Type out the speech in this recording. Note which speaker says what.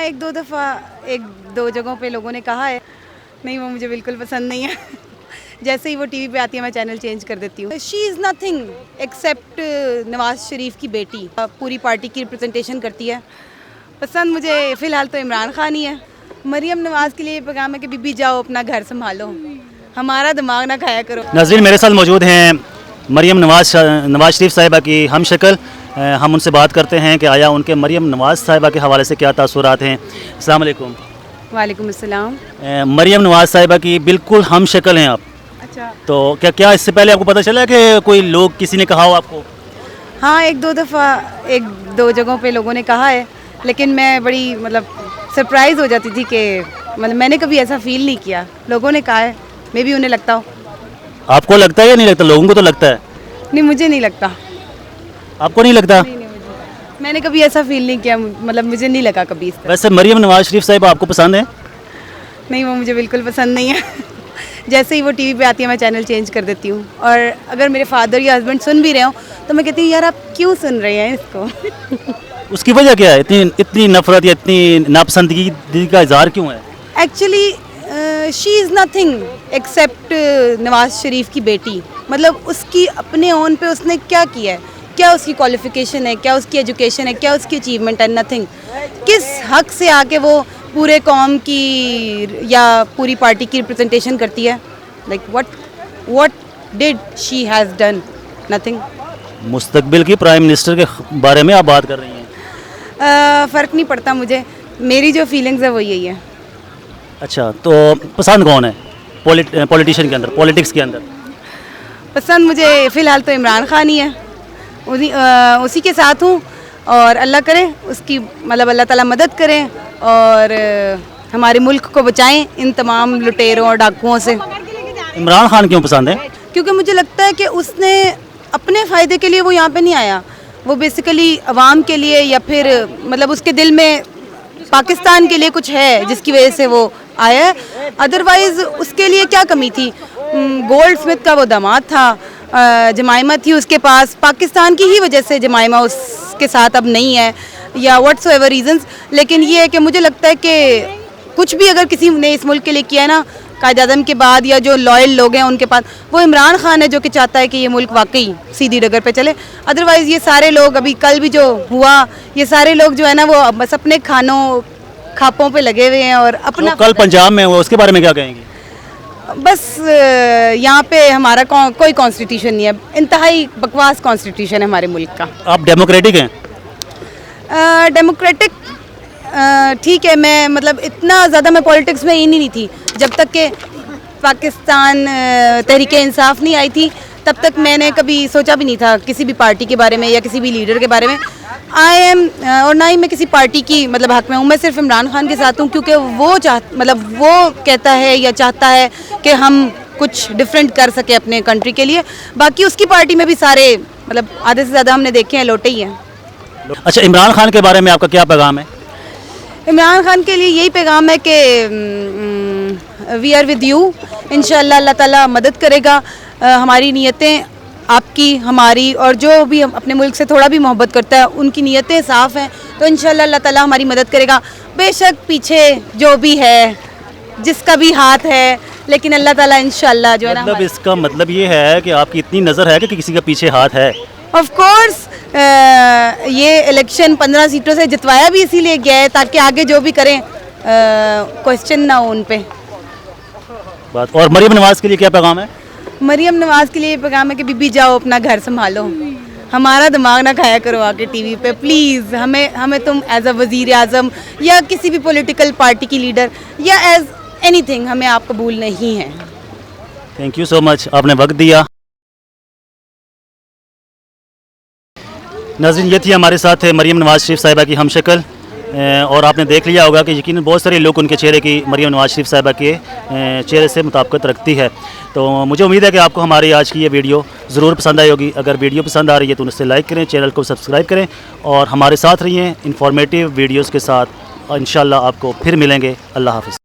Speaker 1: हाँ, एक दो जगहों पे लोगों ने कहा है, नहीं वो मुझे बिल्कुल पसंद नहीं है। जैसे ही वो टीवी पे आती है मैं चैनल चेंज कर देती हूँ। She is nothing except Nawaz Sharif की बेटी, पूरी पार्टी की रिप्रेजेंटेशन करती है। पसंद मुझे फ़िलहाल तो इमरान खान ही है। मरियम नवाज़ के लिए पैगाम है कि बीबी जाओ अपना घर संभालो, हमारा दिमाग ना खाया करो।
Speaker 2: नाज़रीन, मेरे साथ मौजूद हैं मरियम नवाज शरीफ साहिबा की हम शक्ल। हम उनसे बात करते हैं कि आया उनके मरियम नवाज साहिबा के हवाले से क्या तासुरात हैं। अस्सलाम वालेकुम।
Speaker 1: वालेकुम अस्सलाम।
Speaker 2: मरियम नवाज साहिबा की बिल्कुल हम शक्ल हैं आप।
Speaker 1: अच्छा,
Speaker 2: तो क्या इससे पहले आपको पता चला कि कोई लोग किसी ने कहा हो आपको?
Speaker 1: हाँ, एक दो जगहों पे लोगों ने कहा है, लेकिन मैं बड़ी सरप्राइज़ हो जाती थी कि मैंने कभी ऐसा फील नहीं किया। लोगों ने कहा है, मे भी उन्हें लगता हो।
Speaker 2: आपको लगता है या नहीं लगता? लोगों को तो लगता है।
Speaker 1: नहीं, मुझे नहीं लगता।
Speaker 2: आपको नहीं लगता?
Speaker 1: नहीं, मैंने कभी ऐसा फील नहीं किया, मुझे नहीं लगा कभी इस तरह।
Speaker 2: वैसे मरियम नवाज शरीफ साहिबा आपको पसंद है?
Speaker 1: नहीं, वो मुझे बिल्कुल पसंद नहीं है। जैसे ही वो टीवी पे आती है मैं चैनल चेंज कर देती हूँ। और अगर मेरे फादर या हस्बैंड सुन भी रहे हो तो मैं कहती हूँ यार आप क्यों सुन रहे हैं इसको।
Speaker 2: उसकी वजह क्या है? इतनी नफरत या इतनी नापसंदगी का इजहार क्यों है?
Speaker 1: Actually she is nothing except Nawaz Sharif की बेटी। उसकी अपने ओन पे उसने क्या किया है, क्या उसकी क्वालिफिकेशन है, क्या उसकी एजुकेशन है, क्या उसकी अचीवमेंट है? नथिंग। किस हक से आके वो पूरे कौम की या पूरी पार्टी की रिप्रेजेंटेशन करती है? What did she has done? Nothing.
Speaker 2: मुस्तकबिल की प्राइम मिनिस्टर के बारे में आप बात कर रही हैं।
Speaker 1: फ़र्क नहीं पड़ता मुझे, मेरी जो फीलिंग्स है वो यही है।
Speaker 2: अच्छा, तो पसंद कौन है पॉलिटिशियन के अंदर, पॉलिटिक्स के अंदर?
Speaker 1: पसंद मुझे फ़िलहाल तो इमरान खान ही है। उसी के साथ हूँ और अल्लाह करे उसकी अल्लाह ताला मदद करें और हमारे मुल्क को बचाएं इन तमाम लुटेरों और डाकुओं से।
Speaker 2: इमरान खान क्यों पसंद है?
Speaker 1: क्योंकि मुझे लगता है कि उसने अपने फ़ायदे के लिए वो यहाँ पे नहीं आया, वो बेसिकली अवाम के लिए या फिर उसके दिल में पाकिस्तान के लिए कुछ है जिसकी वजह से वो आया है। अदरवाइज़ उसके लिए क्या कमी थी? गोल्ड स्मिथ का वो दामाद था, जमाइमा थी उसके पास, पाकिस्तान की ही वजह से जमाइमा उसके साथ अब नहीं है या व्हाट्सएवर रीजंस। लेकिन ये है कि मुझे लगता है कि कुछ भी अगर किसी ने इस मुल्क के लिए किया है ना, कायद आज़म के बाद या जो लॉयल लोग हैं उनके पास, वो इमरान खान है जो कि चाहता है कि ये मुल्क वाकई सीधी डगर पे चले। अदरवाइज़ ये सारे लोग, अभी कल भी जो हुआ, ये सारे लोग जो है ना वो बस अपने खापों पे लगे हुए हैं और अपना।
Speaker 2: कल पंजाब में हुआ उसके बारे में क्या कहेंगे?
Speaker 1: बस यहाँ पे हमारा कोई कॉन्स्टिट्यूशन नहीं है, इंतहाई बकवास कॉन्स्टिट्यूशन है हमारे मुल्क का।
Speaker 2: आप डेमोक्रेटिक हैं?
Speaker 1: डेमोक्रेटिक ठीक है। मैं इतना ज़्यादा मैं पॉलिटिक्स में ही नहीं थी जब तक कि पाकिस्तान तहरीक इंसाफ नहीं आई थी, तब तक मैंने कभी सोचा भी नहीं था किसी भी पार्टी के बारे में या किसी भी लीडर के बारे में। और ना ही मैं किसी पार्टी की हक में हूँ। मैं सिर्फ इमरान खान के साथ हूँ क्योंकि वो वो कहता है या चाहता है कि हम कुछ डिफरेंट कर सके अपने कंट्री के लिए। बाकी उसकी पार्टी में भी सारे आधे से ज़्यादा हमने देखे हैं लोटे ही हैं।
Speaker 2: अच्छा, इमरान खान के बारे में आपका क्या पैगाम है?
Speaker 1: इमरान खान के लिए यही पैगाम है कि वी आर विद यू। इंशाअल्लाह अल्लाह ताला मदद करेगा। हमारी नीयतें, आपकी, हमारी और जो भी हम अपने मुल्क से थोड़ा भी मोहब्बत करता है उनकी नीयतें साफ़ हैं, तो इंशाअल्लाह अल्लाह ताला हमारी मदद करेगा। बेशक पीछे जो भी है, जिसका भी हाथ है, लेकिन अल्लाह ताला इंशाअल्लाह जो है ना।
Speaker 2: इसका मतलब ये है कि आपकी इतनी नज़र है कि किसी का पीछे हाथ है?
Speaker 1: ऑफ कोर्स ये इलेक्शन 15 सीटों से जितवाया भी इसीलिए गया है ताकि आगे जो भी करें क्वेश्चन ना हो उन पे
Speaker 2: बात। और मरियम नवाज के लिए क्या पैगाम है?
Speaker 1: मरियम नवाज के लिए पैगाम है कि बीबी जाओ अपना घर संभालो, हमारा दिमाग ना खाया करो आके टीवी पे। प्लीज़ हमें तुम एज अ वज़ीर आज़म या किसी भी पॉलिटिकल पार्टी की लीडर या एज एनीथिंग, हमें आप कबूल नहीं है।
Speaker 2: थैंक यू सो मच, आपने वक्त दिया। नाज़रीन, ये थी हमारे साथ मरियम नवाज शरीफ साहिबा की हम शक्ल। और आपने देख लिया होगा कि यकीनन बहुत सारे लोग उनके चेहरे की मरियम नवाज शरीफ साहिबा के चेहरे से मुताबिकत रखती है। तो मुझे उम्मीद है कि आपको हमारी आज की ये वीडियो ज़रूर पसंद आई होगी। अगर वीडियो पसंद आ रही है तो उसे लाइक करें, चैनल को सब्सक्राइब करें और हमारे साथ रहिए इन्फॉर्मेटिव वीडियोज़ के साथ। इंशाअल्लाह आपको फिर मिलेंगे। अल्लाह हाफ़िज़।